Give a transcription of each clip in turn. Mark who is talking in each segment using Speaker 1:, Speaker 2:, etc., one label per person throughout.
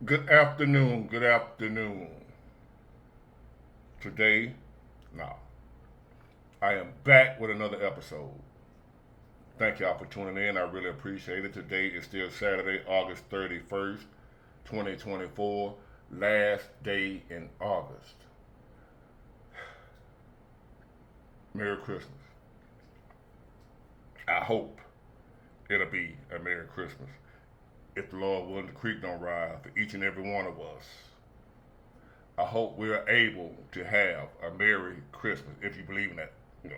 Speaker 1: Good afternoon. Good afternoon. Today, now, I am back with another episode. Thank y'all for tuning in. I really appreciate it. Today is still Saturday, August 31st, 2024, last day in August. Merry Christmas. I hope it'll be a Merry Christmas. If the Lord willing, the creek don't rise for each and every one of us. I hope we're able to have a Merry Christmas if you believe in that. You know,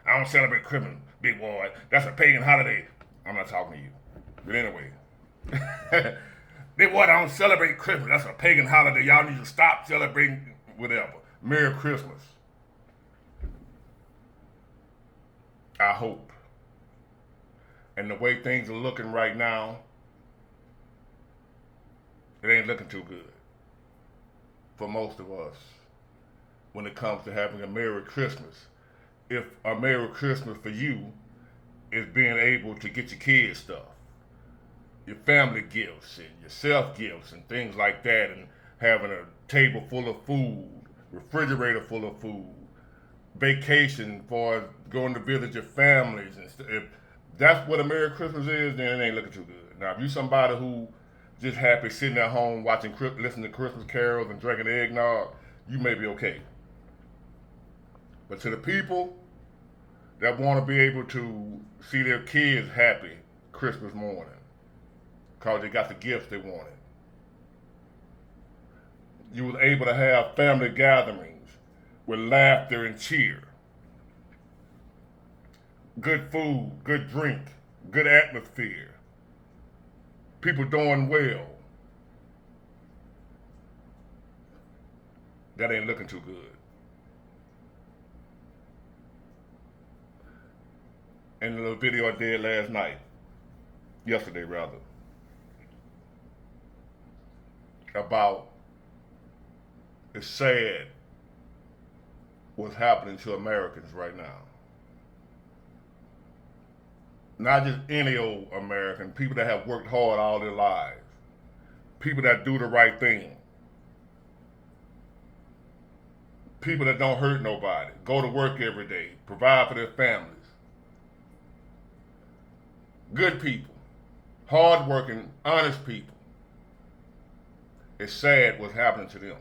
Speaker 1: I don't celebrate Christmas, big boy. That's a pagan holiday. I'm not talking to you. But anyway, big boy, I don't celebrate Christmas. That's a pagan holiday. Y'all need to stop celebrating whatever. Merry Christmas. I hope. And the way things are looking right now, it ain't looking too good for most of us when it comes to having a Merry Christmas. If a Merry Christmas for you is being able to get your kids stuff, your family gifts, and yourself gifts, and things like that, and having a table full of food, refrigerator full of food, vacation for going to visit your families, and if that's what a Merry Christmas is, then it ain't looking too good. Now, if you somebody who just happy sitting at home watching, listening to Christmas carols and drinking eggnog, you may be okay. But to the people that want to be able to see their kids happy Christmas morning because they got the gifts they wanted, you was able to have family gatherings with laughter and cheer, good food, good drink, good atmosphere, people doing well. That ain't looking too good. And the little video I did yesterday rather, about it's sad what's happening to Americans right now. Not just any old American, people that have worked hard all their lives, people that do the right thing, people that don't hurt nobody, go to work every day, provide for their families. Good people, hardworking, honest people. It's sad what's happening to them.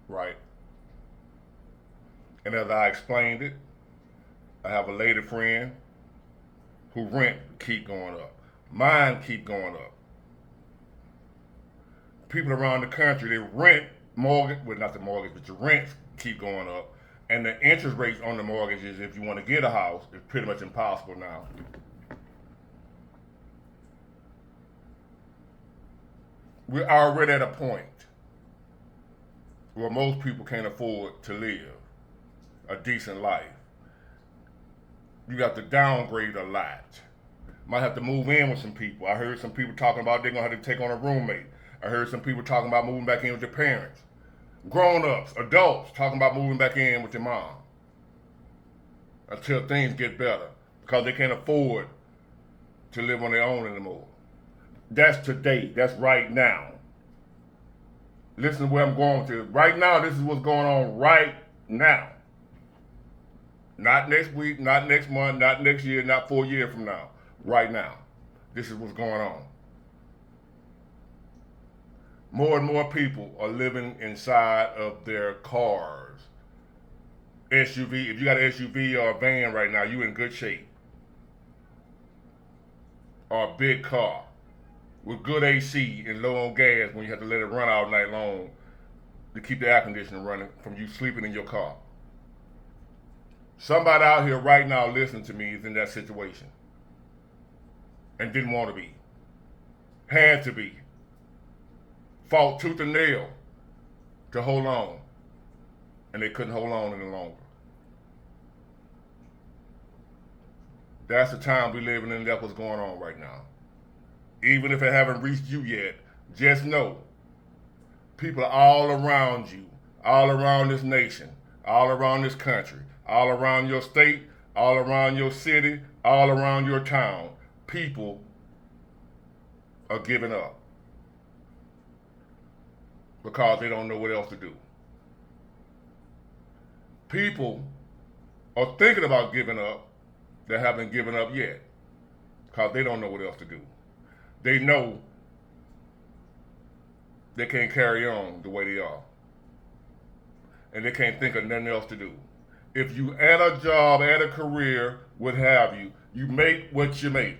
Speaker 1: Right? And as I explained it, I have a lady friend who rent keep going up. Mine keep going up. People around the country, they rent mortgage, well not the mortgage, but your rents keep going up. And the interest rates on the mortgages, if you want to get a house, is pretty much impossible now. We're already at a point where most people can't afford to live a decent life. You got to downgrade a lot. Might have to move in with some people. I heard some people talking about they're gonna have to take on a roommate. I heard some people talking about moving back in with their parents. Grown ups, adults talking about moving back in with your mom until things get better because they can't afford to live on their own anymore. That's today. That's right now. Listen to where I'm going to. Right now, this is what's going on right now. Not next week, not next month, not next year, not 4 years from now. Right now. This is what's going on. More and more people are living inside of their cars. SUV, if you got an SUV or a van right now, you in good shape. Or a big car with good AC and low on gas when you have to let it run all night long to keep the air conditioning running from you sleeping in your car. Somebody out here right now listening to me is in that situation and didn't want to be. Had to be. Fought tooth and nail to hold on. And they couldn't hold on any longer. That's the time we're living in. That's what's going on right now. Even if it haven't reached you yet, just know people all around you, all around this nation, all around this country, all around your state, all around your city, all around your town. People are giving up because they don't know what else to do. People are thinking about giving up that haven't given up yet because they don't know what else to do. They know they can't carry on the way they are, and they can't think of nothing else to do. If you add a job, add a career, what have you, you make what you make.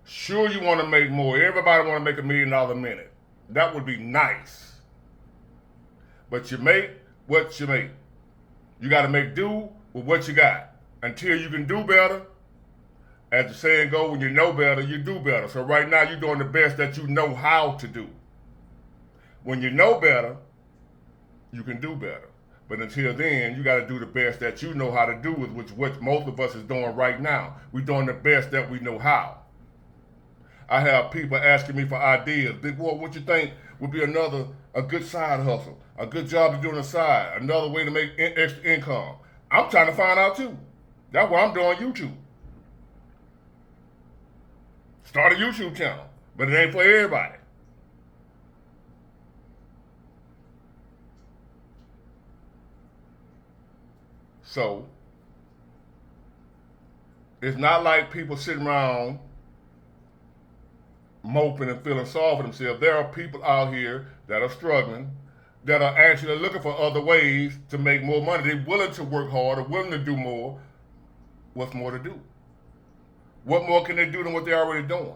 Speaker 1: Sure, you want to make more. Everybody want to make $1 million a minute. That would be nice. But you make what you make. You got to make do with what you got until you can do better. As the saying goes, when you know better, you do better. So right now, you're doing the best that you know how to do. When you know better, you can do better. But until then, you got to do the best that you know how to do, which what most of us is doing right now. We're doing the best that we know how. I have people asking me for ideas. Big boy, what you think would be a good side hustle, a good job to do on the side, another way to make extra income? I'm trying to find out too. That's why I'm doing YouTube. Start a YouTube channel, but it ain't for everybody. So, it's not like people sitting around moping and feeling sorry for themselves. There are people out here that are struggling, that are actually looking for other ways to make more money. They're willing to work harder, willing to do more. What's more to do? What more can they do than what they're already doing?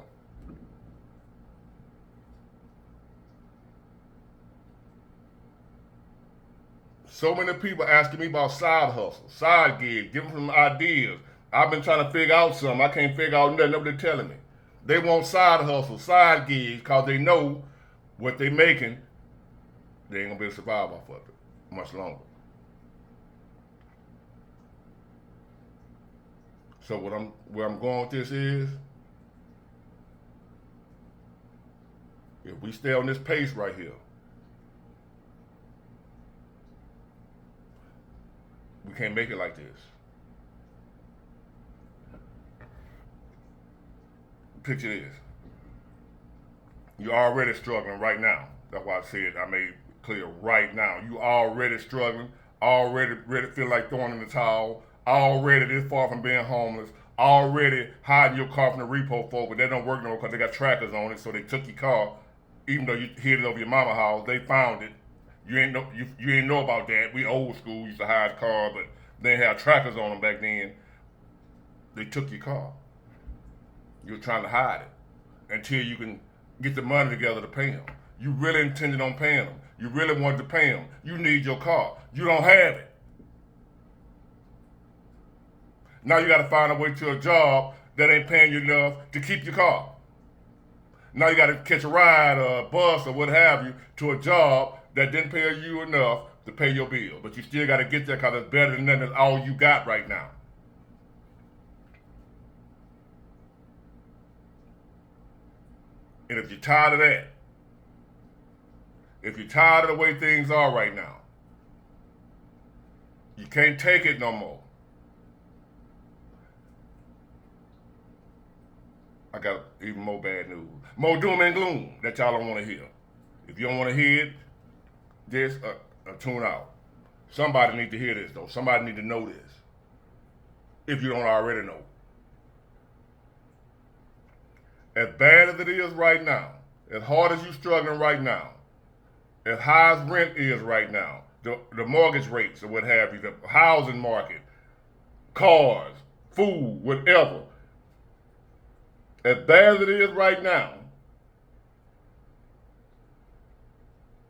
Speaker 1: So many people asking me about side hustles, side gigs, giving them ideas. I've been trying to figure out something. I can't figure out nothing. Nobody's telling me. They want side hustles, side gigs, because they know what they're making, they ain't going to be able to survive off of it much longer. So where I'm going with this is, if we stay on this pace right here, we can't make it like this. Picture this. You're already struggling right now. That's why I said I made it clear right now. You already struggling, already feel like throwing in the towel, already this far from being homeless, already hiding your car from the repo folk, but they don't work no more because they got trackers on it, so they took your car, even though you hid it over your mama's house, they found it. You ain't know about that. We old school, used to hide cars, but they didn't have trackers on them back then. They took your car. You're trying to hide it until you can get the money together to pay them. You really intended on paying them. You really wanted to pay them. You need your car. You don't have it. Now you got to find a way to a job that ain't paying you enough to keep your car. Now you got to catch a ride or a bus or what have you to a job that didn't pay you enough to pay your bill. But you still got to get there because it's better than nothing. That's all you got right now. And if you're tired of that, if you're tired of the way things are right now, you can't take it no more. I got even more bad news. More doom and gloom that y'all don't want to hear. If you don't want to hear it, just tune out. Somebody need to hear this though. Somebody need to know this. If you don't already know. As bad as it is right now, as hard as you're struggling right now, as high as rent is right now, the mortgage rates or what have you, the housing market, cars, food, whatever, as bad as it is right now,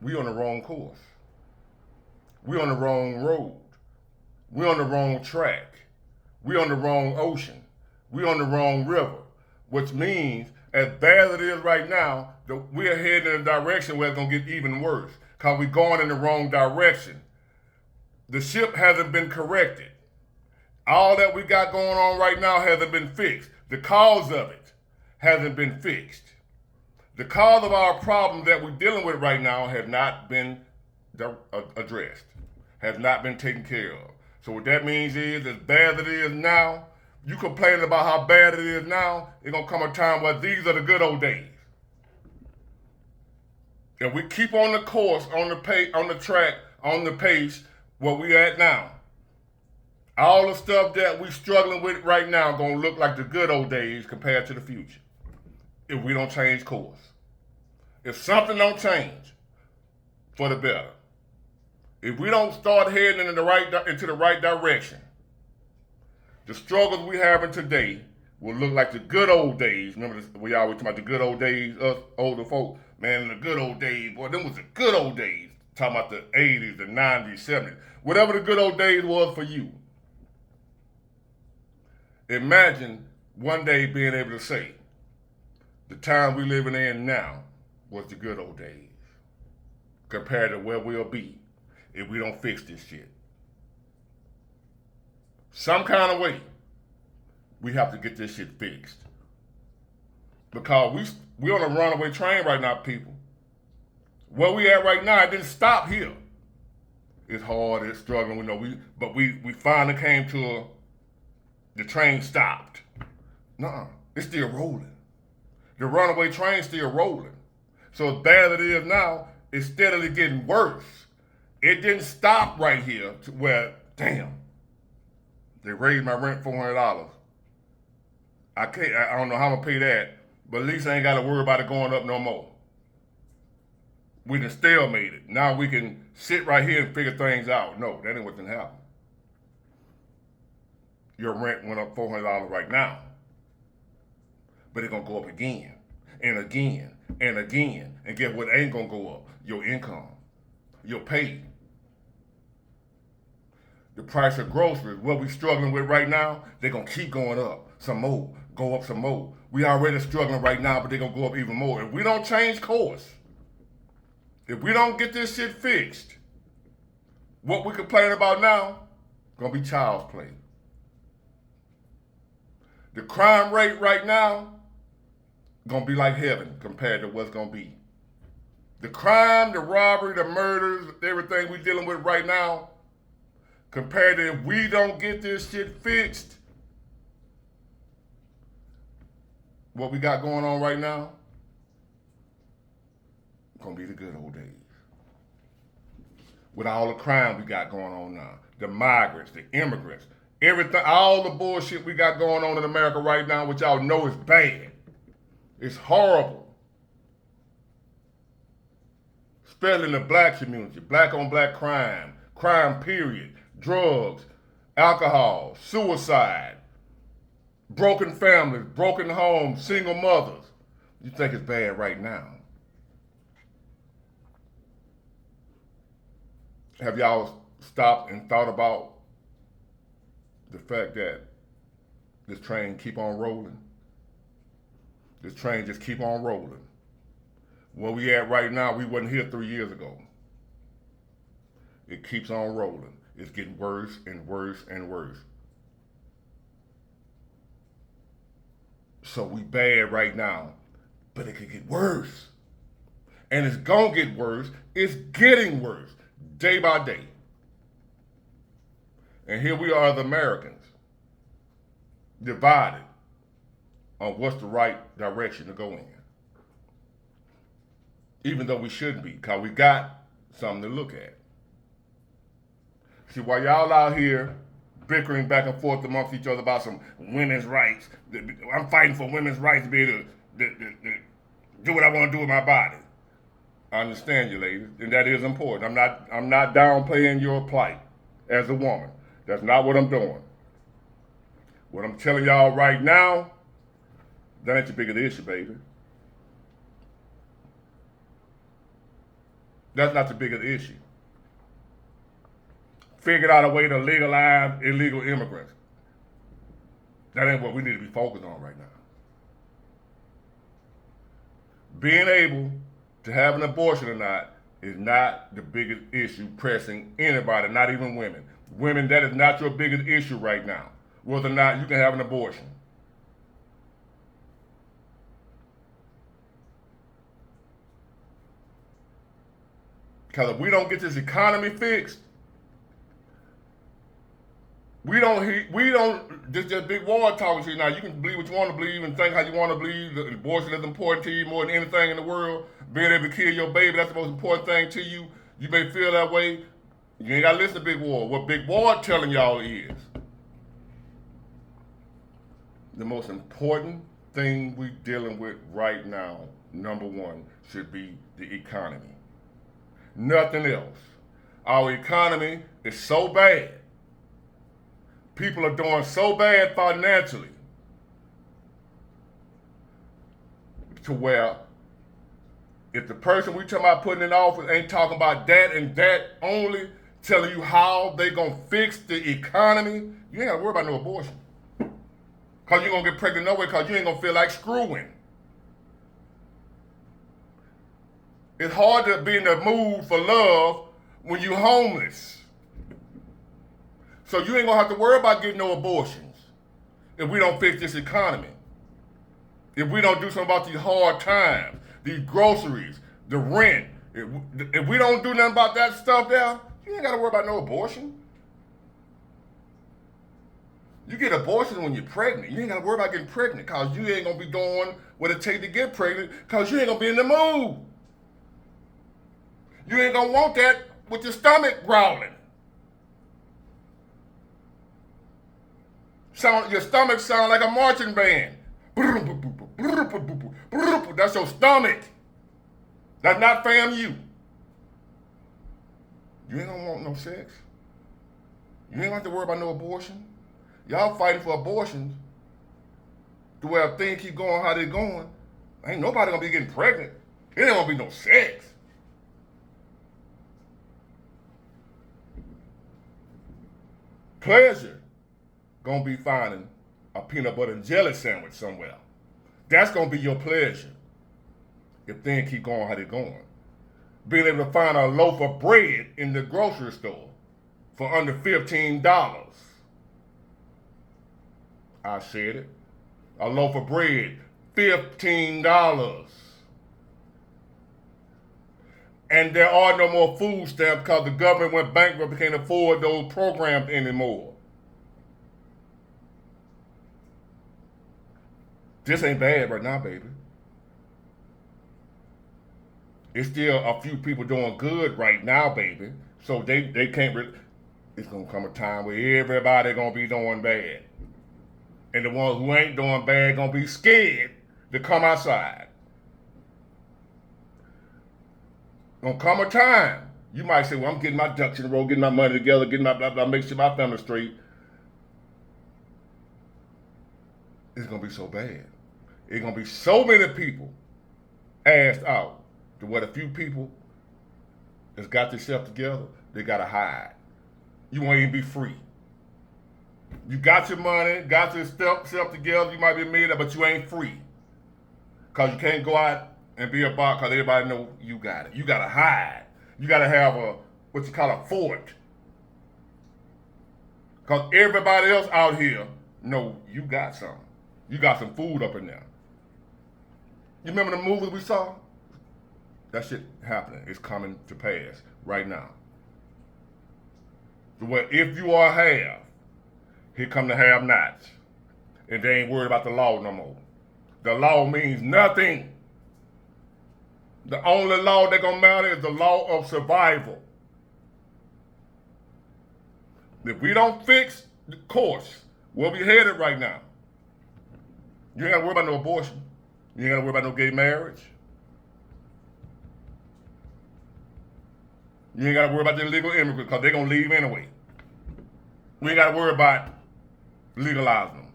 Speaker 1: we on the wrong course. We on the wrong road. We on the wrong track. We on the wrong ocean. We on the wrong river. Which means, as bad as it is right now, we're heading in a direction where it's going to get even worse. Because we're going in the wrong direction. The ship hasn't been corrected. All that we got going on right now hasn't been fixed. The cause of it hasn't been fixed. The cause of our problem that we're dealing with right now has not been addressed, has not been taken care of. So what that means is, as bad as it is now, You complaining about how bad it is now, it's gonna come a time where these are the good old days. And we keep on the course, on the track, on the pace where we at now. All the stuff that we struggling with right now gonna look like the good old days compared to the future. If we don't change course. If something don't change for the better. If we don't start heading into the right direction, the struggles we having today will look like the good old days. Remember, we always talk about the good old days, us older folk. Man, in the good old days, boy, them was the good old days. Talking about the 80s, the 90s, 70s. Whatever the good old days was for you. Imagine one day being able to say, the time we living in now was the good old days compared to where we'll be if we don't fix this shit. Some kind of way, we have to get this shit fixed. Because we on a runaway train right now, people. Where we at right now, it didn't stop here. It's hard, it's struggling, but we finally came to the train stopped. Nuh-uh, it's still rolling. The runaway train's still rolling. So as bad as it is now, it's steadily getting worse. It didn't stop right here to where, damn, they raised my rent $400. I don't know how I'm gonna pay that, but at least I ain't gotta worry about it going up no more. We done stalemated. Now we can sit right here and figure things out. No, that ain't what done happen. Your rent went up $400 right now. But it's gonna go up again, and again, and again. And guess what ain't gonna go up? Your income, your pay. The price of groceries, what we struggling with right now, they're gonna keep going up some more, go up some more. We already struggling right now, but they're gonna go up even more. If we don't change course, if we don't get this shit fixed, what we complain about now, gonna be child's play. The crime rate right now, gonna be like heaven compared to what's gonna be. The crime, the robbery, the murders, everything we dealing with right now, compared to if we don't get this shit fixed, what we got going on right now, gonna be the good old days. With all the crime we got going on now, the migrants, the immigrants, everything, all the bullshit we got going on in America right now, which y'all know is bad. It's horrible. Especially in the black community, black on black crime period, drugs, alcohol, suicide, broken families, broken homes, single mothers. You think it's bad right now. Have y'all stopped and thought about the fact that this train keep on rolling? This train just keep on rolling. Where we at right now, we wasn't here 3 years ago. It keeps on rolling. It's getting worse and worse and worse. So we bad right now, but it could get worse. And it's gonna get worse. It's getting worse, day by day. And here we are as Americans, divided on what's the right direction to go in. Even though we shouldn't be, because we got something to look at. See, while y'all out here bickering back and forth amongst each other about some women's rights, I'm fighting for women's rights to be able to do what I want to do with my body. I understand you, ladies, and that is important. I'm not downplaying your plight as a woman. That's not what I'm doing. What I'm telling y'all right now, that ain't your bigger issue, baby. That's not the bigger issue. Figured out a way to legalize illegal immigrants. That ain't what we need to be focused on right now. Being able to have an abortion or not is not the biggest issue pressing anybody, not even women. Women, that is not your biggest issue right now, whether or not you can have an abortion. Because if we don't get this economy fixed, we don't, this just big war talking shit. Now, you can believe what you want to believe and think how you want to believe. The abortion is important to you more than anything in the world. Being able to kill your baby, that's the most important thing to you. You may feel that way. You ain't got to listen to Big War. What Big War telling y'all is the most important thing we dealing with right now, number one, should be the economy. Nothing else. Our economy is so bad. People are doing so bad financially to where if the person we talking about putting in office ain't talking about that and that only, telling you how they gonna fix the economy, you ain't gotta worry about no abortion. Cause you're gonna get pregnant no way, cause you ain't gonna feel like screwing. It's hard to be in the mood for love when you homeless. So you ain't gonna have to worry about getting no abortions if we don't fix this economy. If we don't do something about these hard times, these groceries, the rent. If we don't do nothing about that stuff there, you ain't gotta worry about no abortion. You get abortion when you're pregnant. You ain't gotta worry about getting pregnant because you ain't gonna be doing what it takes to get pregnant because you ain't gonna be in the mood. You ain't gonna want that with your stomach growling. Your stomach sound like a marching band. That's your stomach. That's not FAMU. You ain't gonna want no sex. You ain't gonna have to worry about no abortion. Y'all fighting for abortions the way things keep going how they going. Ain't nobody gonna be getting pregnant. It ain't gonna be no sex. Pleasure gonna be finding a peanut butter and jelly sandwich somewhere. That's gonna be your pleasure if things keep going how they're going. Being able to find a loaf of bread in the grocery store for under $15. I said it. A loaf of bread, $15. And there are no more food stamps because the government went bankrupt and can't afford those programs anymore. This ain't bad right now, baby. It's still a few people doing good right now, baby. So they can't really. It's gonna come a time where everybody gonna be doing bad. And the ones who ain't doing bad gonna be scared to come outside. Gonna come a time. You might say, well, I'm getting my ducks in a row, getting my money together, getting my blah, blah, make sure my family's straight. It's gonna be so bad. It's gonna be so many people asked out to what a few people that's got themselves together, they gotta hide. You won't even be free. You got your money, got yourself together, you might be a millionaire, but you ain't free. Cause you can't go out and be a boss because everybody know you got it. You gotta hide. You gotta have what you call a fort. Cause everybody else out here know you got something. You got some food up in there. You remember the movies we saw? That shit happening. It's coming to pass right now. So where if you are have, here come the have-nots. And they ain't worried about the law no more. The law means nothing. The only law that's gonna matter is the law of survival. If we don't fix the course, where we headed right now, you ain't gotta worry about no abortion. You ain't gotta worry about no gay marriage. You ain't gotta worry about the illegal immigrants because they're gonna leave anyway. We ain't gotta worry about legalizing them.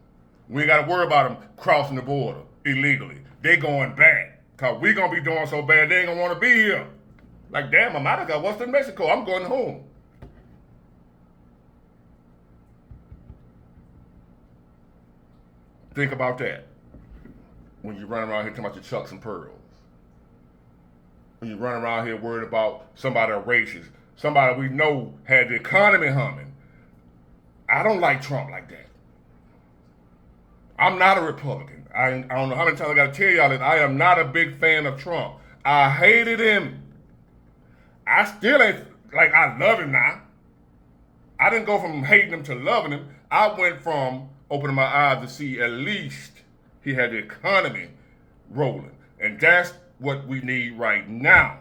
Speaker 1: We ain't gotta worry about them crossing the border illegally. They going back because we gonna be doing so bad they ain't gonna wanna be here. Like, damn, I'm out of here. What's in Mexico? I'm going home. Think about that when you run around here talking about your chucks and pearls. When you run around here worried about somebody a racist, somebody we know had the economy humming. I don't like Trump like that. I'm not a Republican. I don't know how many times I gotta tell y'all that I am not a big fan of Trump. I hated him. I still ain't, like, I love him now. I didn't go from hating him to loving him. I went from opening my eyes to see at least he had the economy rolling. And that's what we need right now.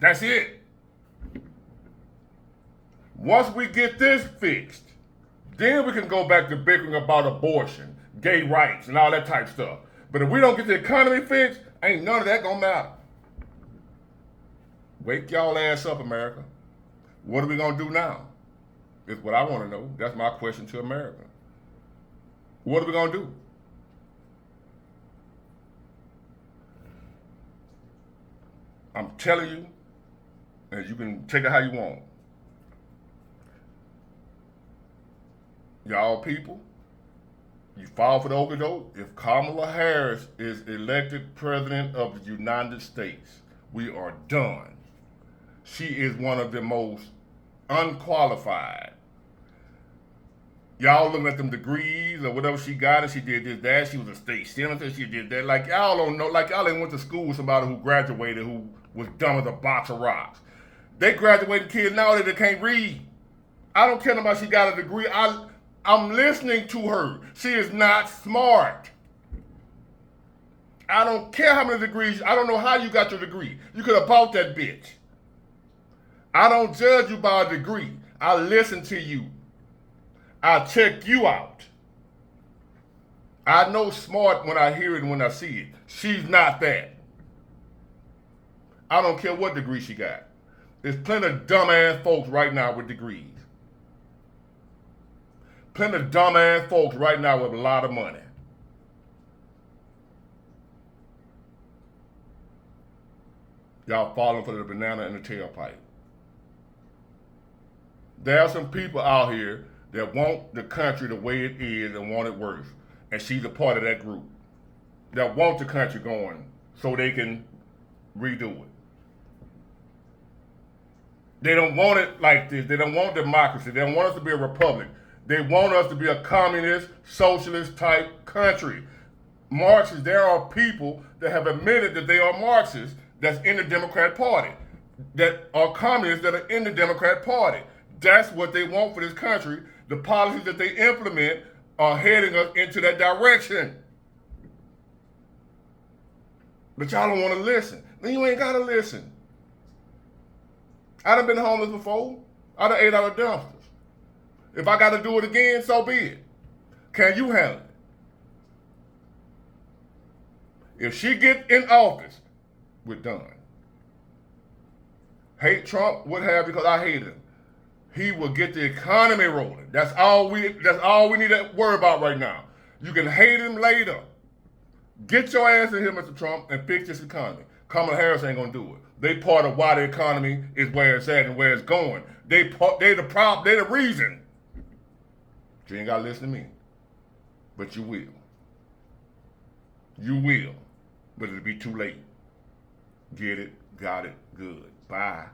Speaker 1: That's it. Once we get this fixed, then we can go back to bickering about abortion, gay rights, and all that type of stuff. But if we don't get the economy fixed, ain't none of that gonna matter. Wake y'all ass up, America. What are we gonna do now? Is what I want to know. That's my question to America. What are we gonna do? I'm telling you, and you can take it how you want. Y'all people, you fall for the okie doke. If Kamala Harris is elected president of the United States, we are done. She is one of the most unqualified. Y'all looking at them degrees or whatever she got, and she did this, that. She was a state senator. She did that. Like y'all don't know. Like y'all ain't went to school with somebody who graduated who was dumb as a box of rocks. They graduating kids nowadays that can't read. I don't care about she got a degree. I'm listening to her. She is not smart. I don't care how many degrees. I don't know how you got your degree. You could have bought that bitch. I don't judge you by a degree. I listen to you. I check you out. I know smart when I hear it and when I see it. She's not that. I don't care what degree she got. There's plenty of dumbass folks right now with degrees. Plenty of dumbass folks right now with a lot of money. Y'all falling for the banana in the tailpipe. There are some people out here that want the country the way it is and want it worse. And she's a part of that group. That want the country going so they can redo it. They don't want it like this. They don't want democracy. They don't want us to be a republic. They want us to be a communist, socialist type country. Marxists, there are people that have admitted that they are Marxists that's in the Democrat Party, that are communists that are in the Democrat Party. That's what they want for this country. The policies that they implement are heading us into that direction. But y'all don't want to listen. Then you ain't got to listen. I done been homeless before. I done ate out of dumpsters. If I got to do it again, so be it. Can you handle it? If she get in office, we're done. Hate Trump, what have you, because I hate him. He will get the economy rolling. That's all we need to worry about right now. You can hate him later. Get your ass in here, Mr. Trump, and fix this economy. Kamala Harris ain't gonna do it. They part of why the economy is where it's at and where it's going. They the reason. You ain't gotta listen to me. But you will. You will. But it'll be too late. Get it, got it, good. Bye.